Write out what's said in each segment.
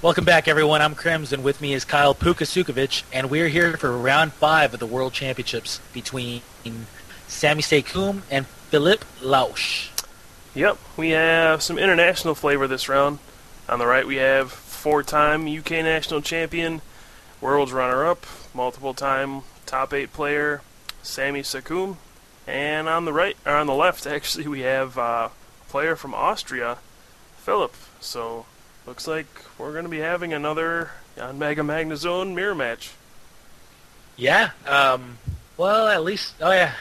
Welcome back, everyone. I'm Crim, and with me is Kyle Pooka Sucevich, and we're here for round 5 of the World Championships between Sami Sekkoum and Filipp Lausch. Yep, we have some international flavor this round. On the right, we have four-time UK national champion, world's runner-up, multiple-time top 8 player, Sami Sekkoum. And on the right, or on the left, actually, we have a player from Austria, Filipp. So, looks like we're going to be having another on Mega Magnezone mirror match. Yeah, well, at least, oh yeah,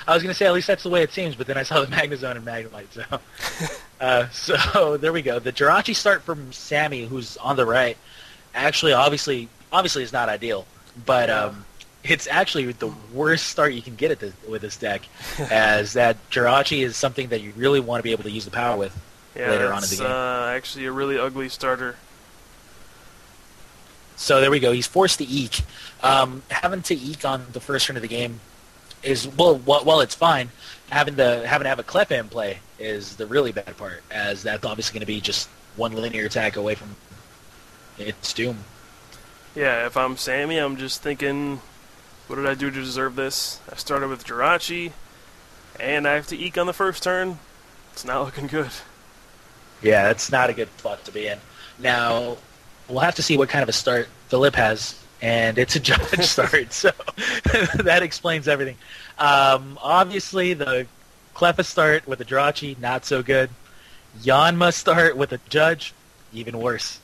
I was going to say at least that's the way it seems, but then I saw the Magnezone and Magnemite, so. So, there we go. The Jirachi start from Sami, who's on the right, actually, obviously is not ideal, but it's actually the worst start you can get with this deck, as that Jirachi is something that you really want to be able to use the power with later on in the game. Actually a really ugly starter. So there we go. He's forced to eek. Having to eek on the first turn of the game is, well, it's fine. Having to have a Clef in play is the really bad part, as that's obviously going to be just one linear attack away from its doom. Yeah, if I'm Sami, I'm just thinking, what did I do to deserve this? I started with Jirachi, and I have to eek on the first turn. It's not looking good. Yeah, that's not a good spot to be in. Now, we'll have to see what kind of a start Filipp has, and it's a judge start, so that explains everything. Obviously, the Cleffa start with the Jirachi, not so good. Yanma start with a judge, even worse.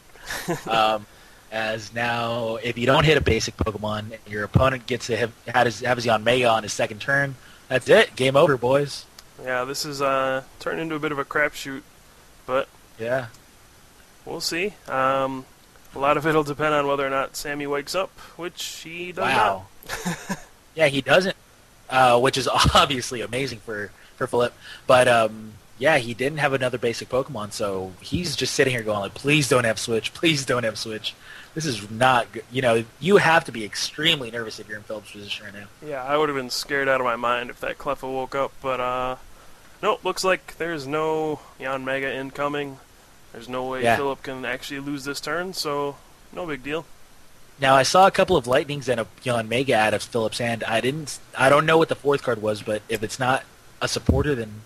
As now, if you don't hit a basic Pokemon, and your opponent gets to have his Yanmega on his second turn, that's it. Game over, boys. Yeah, this is turned into a bit of a crapshoot, but yeah, we'll see. A lot of it will depend on whether or not Sami wakes up, which he does not. Yeah, he doesn't, which is obviously amazing for Filipp. But yeah, he didn't have another basic Pokemon, so he's just sitting here going like, please don't have Switch, please don't have Switch. This is not good. You know, you have to be extremely nervous if you're in Philip's position right now. Yeah, I would have been scared out of my mind if that Cleffa woke up, but nope, looks like there's no Yanmega incoming. There's no way Filipp can actually lose this turn, so no big deal. Now, I saw a couple of Lightnings and a Yanmega out of Philipp's hand. I don't know what the fourth card was, but if it's not a supporter, then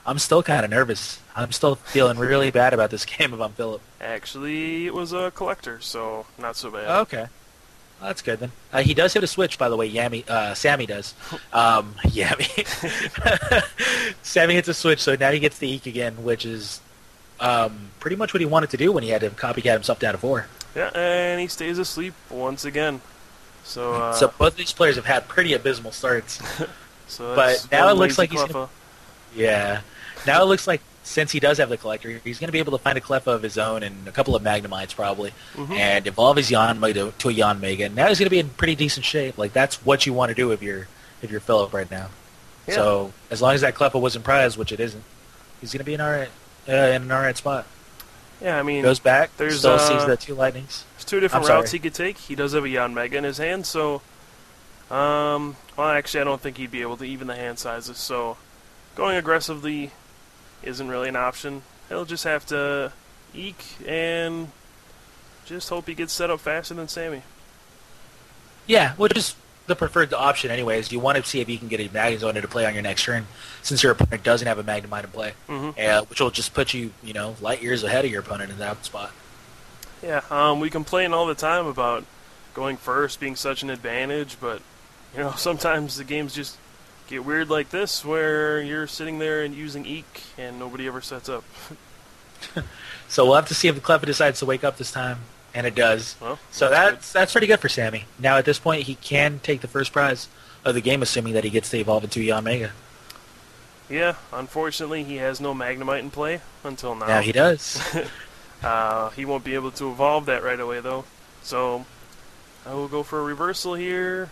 I'm still kind of nervous. I'm still feeling really bad about this game if I'm Filipp. Actually, it was a collector, so not so bad. Okay. Well, that's good then. He does hit a switch, by the way. Sami does. Sami hits a switch, so now he gets the Eek again, which is pretty much what he wanted to do when he had to copycat himself down to 4. Yeah, and he stays asleep once again. So both of these players have had pretty abysmal starts. So but now it looks like he's Cleffa. Yeah. Now it looks like since he does have the collector, he's going to be able to find a Cleffa of his own and a couple of Magnemites probably, and evolve his Yanmega to a Yanmega. And now he's going to be in pretty decent shape. Like that's what you want to do if you're Filipp right now. Yeah. So as long as that Cleffa wasn't prized, which it isn't, he's going to be in an alright spot. Yeah, I mean, goes back, there's still sees the 2 Lightnings. There's 2 different routes he could take. He does have a Yanmega in his hand, so well, actually, I don't think he'd be able to even the hand sizes. So going aggressively isn't really an option. He'll just have to eek and just hope he gets set up faster than Sami. Yeah, which is the preferred option anyways. You want to see if you can get a Magnezone into play on your next turn, since your opponent doesn't have a Magnemite in play, which will just put you, light years ahead of your opponent in that spot. Yeah, we complain all the time about going first being such an advantage, but, sometimes the games just get weird like this, where you're sitting there and using Eek, and nobody ever sets up. So we'll have to see if the Cleffa decides to wake up this time, and it does. Well, so that's pretty good for Sami. Now at this point, he can take the first prize of the game, assuming that he gets to evolve into Yanmega. Yeah, unfortunately, he has no Magnemite in play until now. Now he does. He won't be able to evolve that right away, though. So I will go for a reversal here.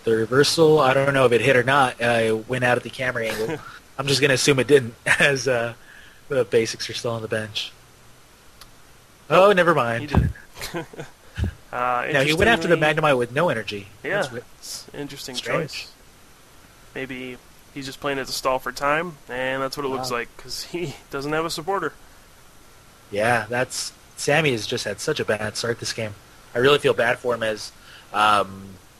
The reversal, I don't know if it hit or not. It went out at the camera angle. I'm just going to assume it didn't, as the basics are still on the bench. Oh, never mind. He did. Now, he went after the Magnemite with no energy. Yeah, it's an interesting choice. Maybe he's just playing it to stall for time, and that's what it looks like, because he doesn't have a supporter. Yeah, that's Sami has just had such a bad start this game. I really feel bad for him as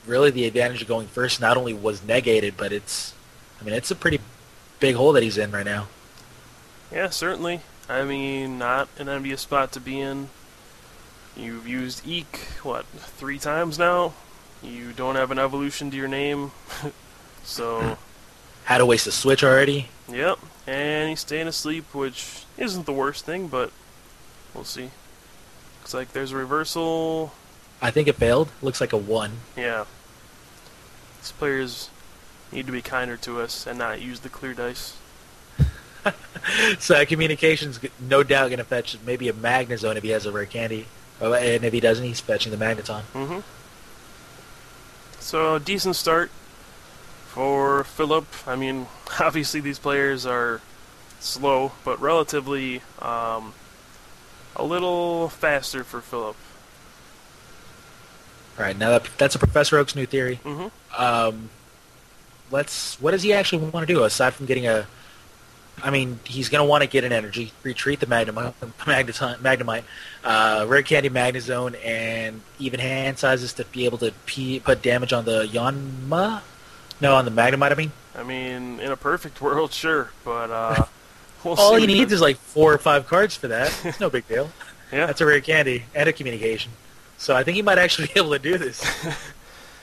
really the advantage of going first not only was negated, but it's a pretty big hole that he's in right now. Yeah, certainly. I mean, not an envious spot to be in. You've used Eek, 3 times now? You don't have an evolution to your name. So... Had to waste a switch already. Yep, and he's staying asleep, which isn't the worst thing, but we'll see. Looks like there's a reversal. I think it failed. Looks like a 1. Yeah. These players need to be kinder to us and not use the clear dice. So communication's no doubt going to fetch maybe a Magnezone if he has a rare candy. And if he doesn't, he's fetching the Magneton. Mm-hmm. So, decent start for Philipp. I mean, obviously these players are slow, but relatively a little faster for Philipp. All right, now that's a Professor Oak's new theory. Mm-hmm. What does he actually want to do aside from getting a? I mean, he's going to want to get an energy, retreat the Magnemite, rare candy Magnezone, and even hand sizes to be able to put damage on the Yanma. No, on the Magnemite. I mean, in a perfect world, sure, but we'll see. All he needs is like 4 or 5 cards for that. It's no big deal. Yeah, that's a rare candy and a communication. So I think he might actually be able to do this.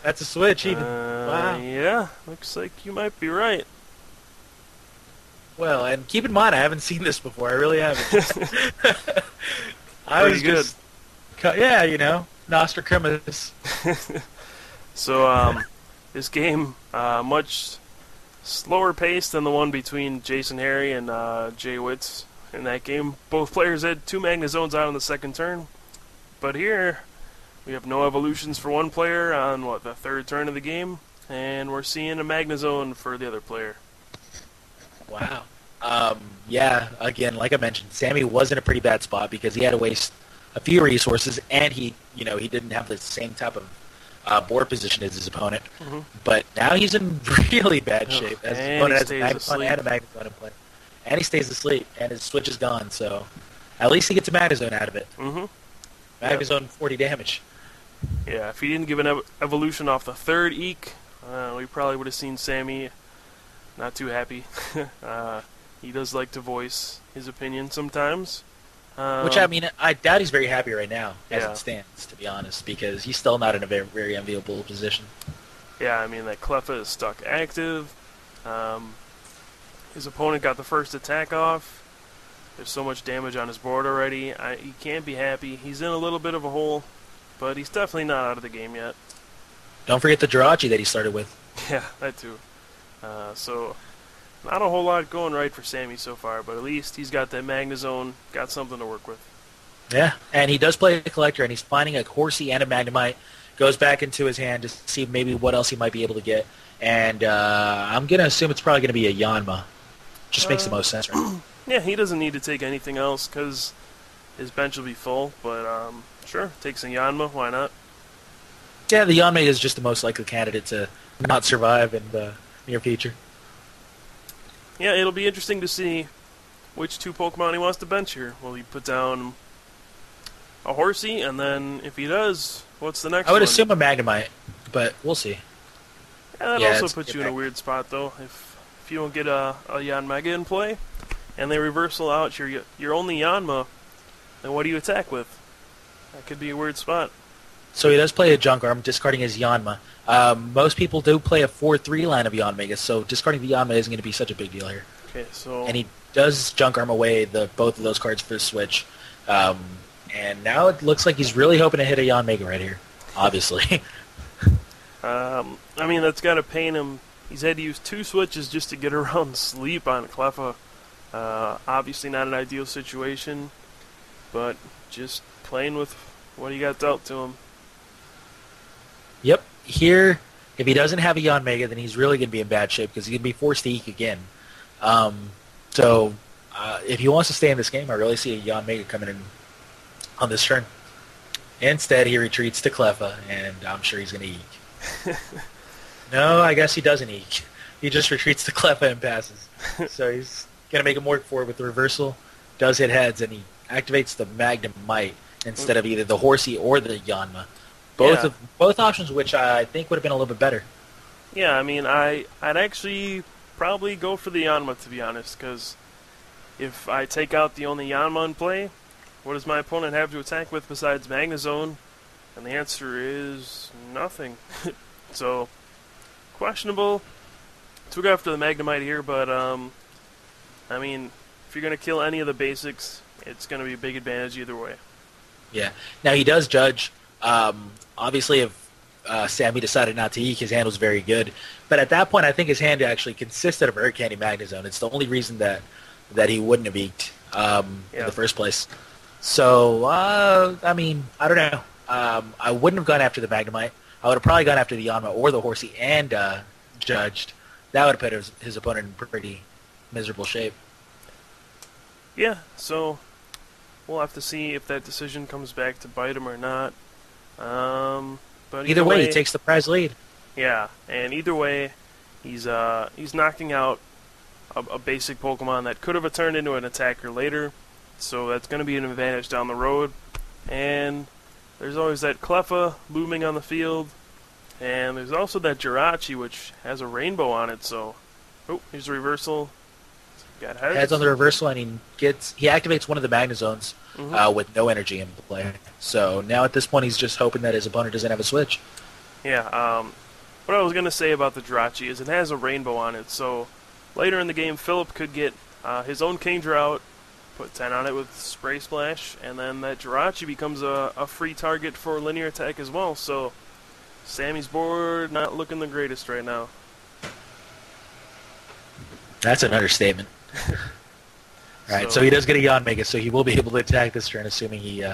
That's a switch, even. Wow. Yeah, looks like you might be right. Well, and keep in mind, I haven't seen this before. I really haven't. I was good. Just, yeah, Nostradamus. So, this game, much slower paced than the one between Jason Harry and Jay Witz in that game. Both players had 2 Magnezones out on the second turn. But here, we have no evolutions for one player on, the 3rd turn of the game. And we're seeing a Magnezone for the other player. Wow. Yeah, again, like I mentioned, Sami was in a pretty bad spot because he had to waste a few resources, and he didn't have the same type of board position as his opponent. Mm-hmm. But now he's in really bad shape. As his opponent has a Magnezone and a Magnezone in play. And he stays asleep, and his switch is gone, so at least he gets a Magnezone out of it. Mm-hmm. Magnezone 40 damage. Yeah, if he didn't give an evolution off the 3rd Eek, we probably would have seen Sami not too happy. He does like to voice his opinion sometimes. Which, I mean, I doubt he's very happy right now, as Yeah. it stands, to be honest, because he's still not in a very, very enviable position. Yeah, I mean, that Cleffa is stuck active. His opponent got the first attack off. There's so much damage on his board already. He can't be happy. He's in a little bit of a hole, but he's definitely not out of the game yet. Don't forget the Jirachi that he started with. Yeah, that too. So, not a whole lot going right for Sami so far, but at least he's got that Magnezone, got something to work with. Yeah, and he does play a collector, and he's finding a Horsey and a Magnemite. Goes back into his hand to see maybe what else he might be able to get. And I'm going to assume it's probably going to be a Yanma. Just makes the most sense, right? Yeah, he doesn't need to take anything else because his bench will be full, but sure, takes a Yanma, why not? Yeah, the Yanma is just the most likely candidate to not survive in the near future. Yeah, it'll be interesting to see which 2 Pokemon he wants to bench here. Will he put down a Horsey, and then if he does, what's the next one? I would assume a Magnemite, but we'll see. Yeah, that also puts you in a weird spot, though. If you don't get a Yanmega in play, and they reversal out your only Yanma, then what do you attack with? That could be a weird spot. So he does play a Junk Arm, discarding his Yanma. Most people do play a 4-3 line of Yanmega, so discarding the Yanma isn't going to be such a big deal here. Okay, so... And he does Junk Arm away both of those cards for the switch. And now it looks like he's really hoping to hit a Yanmega right here, obviously. I mean, that's got to pain him. He's had to use 2 switches just to get around sleep on Cleffa. Obviously not an ideal situation, but just playing with what he got dealt to him. Yep. Here, if he doesn't have a Yanmega, then he's really going to be in bad shape because he's going to be forced to Eek again. So if he wants to stay in this game, I really see a Yanmega coming in on this turn. Instead, he retreats to Cleffa, and I'm sure he's going to Eek. No, I guess he doesn't Eek. He just retreats to Cleffa and passes. So he's going to make him work for it with the reversal. Does hit heads, and he activates the Magnemite. instead of either the Horsey or the Yanma. Both options, which I think would have been a little bit better. Yeah, I mean, I'd actually probably go for the Yanma, to be honest, because if I take out the only Yanma in play, what does my opponent have to attack with besides Magnezone? And the answer is nothing. So, questionable. So we'll go after the Magnemite here, but, I mean, if you're going to kill any of the basics, it's going to be a big advantage either way. Yeah. Now, he does judge. Obviously, if Sammy decided not to eek, his hand was very good. But at that point, I think his hand actually consisted of Air Candy Magnezone. It's the only reason that he wouldn't have eked in the first place. So, I mean, I don't know. I wouldn't have gone after the Magnemite. I would have probably gone after the Yanma or the Horsey and judged. That would have put his opponent in pretty miserable shape. Yeah, so we'll have to see if that decision comes back to bite him or not. But either way, he takes the prize lead. Yeah, and either way, he's knocking out a basic Pokemon that could have turned into an attacker later. So that's going to be an advantage down the road. And there's always that Cleffa looming on the field. And there's also that Jirachi, which has a rainbow on it. So, oh, here's a reversal. Got heads. Heads on the reversal, and he activates one of the Magnezones with no energy in play. So now at this point, he's just hoping that his opponent doesn't have a switch. Yeah. What I was going to say about the Jirachi is it has a rainbow on it. So later in the game, Philip could get his own Kingdra out, put 10 on it with Spray Splash, and then that Jirachi becomes a free target for linear attack as well. So Sammy's board not looking the greatest right now. That's an understatement. Alright, so he does get a Yanmega, so he will be able to attack this turn, assuming he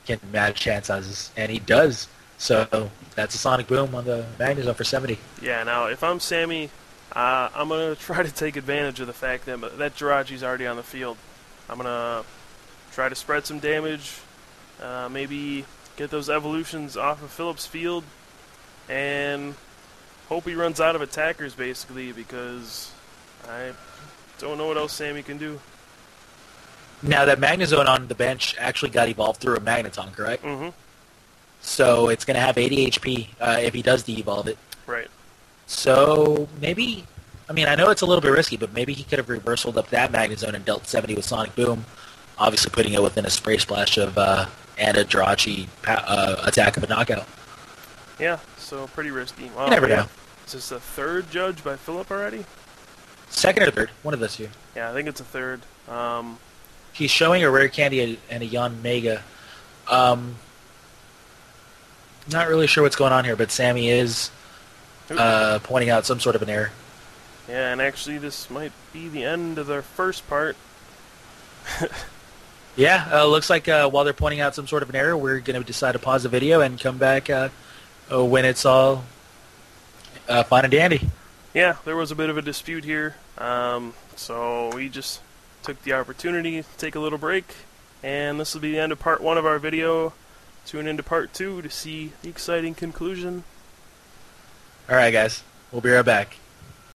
can match chance sizes, and he does. So that's a Sonic Boom on the Magnezone for 70. Yeah, now if I'm Sammy, I'm going to try to take advantage of the fact that Jirachi's already on the field. I'm going to try to spread some damage, maybe get those evolutions off of Philip's field, and hope he runs out of attackers, basically, because I don't know what else Sammy can do. Now, that Magnezone on the bench actually got evolved through a Magneton, correct? Mm-hmm. So it's going to have 80 HP if he does de-evolve it. Right. So maybe, I mean, I know it's a little bit risky, but maybe he could have reversaled up that Magnezone and dealt 70 with Sonic Boom, obviously putting it within a Spray Splash of and a Jirachi attack of a knockout. Yeah, so pretty risky. Wow, You never know. Is this a third judge by Philip already? Second or third, one of those two. Yeah, I think it's a third. He's showing a Rare Candy and a Yanmega. Not really sure what's going on here, but Sammy is pointing out some sort of an error. Yeah, and actually this might be the end of their first part. Yeah, looks like while they're pointing out some sort of an error, we're going to decide to pause the video and come back when it's all fine and dandy. Yeah, there was a bit of a dispute here, so we just took the opportunity to take a little break, and this will be the end of part 1 of our video. Tune into part 2 to see the exciting conclusion. Alright guys, we'll be right back.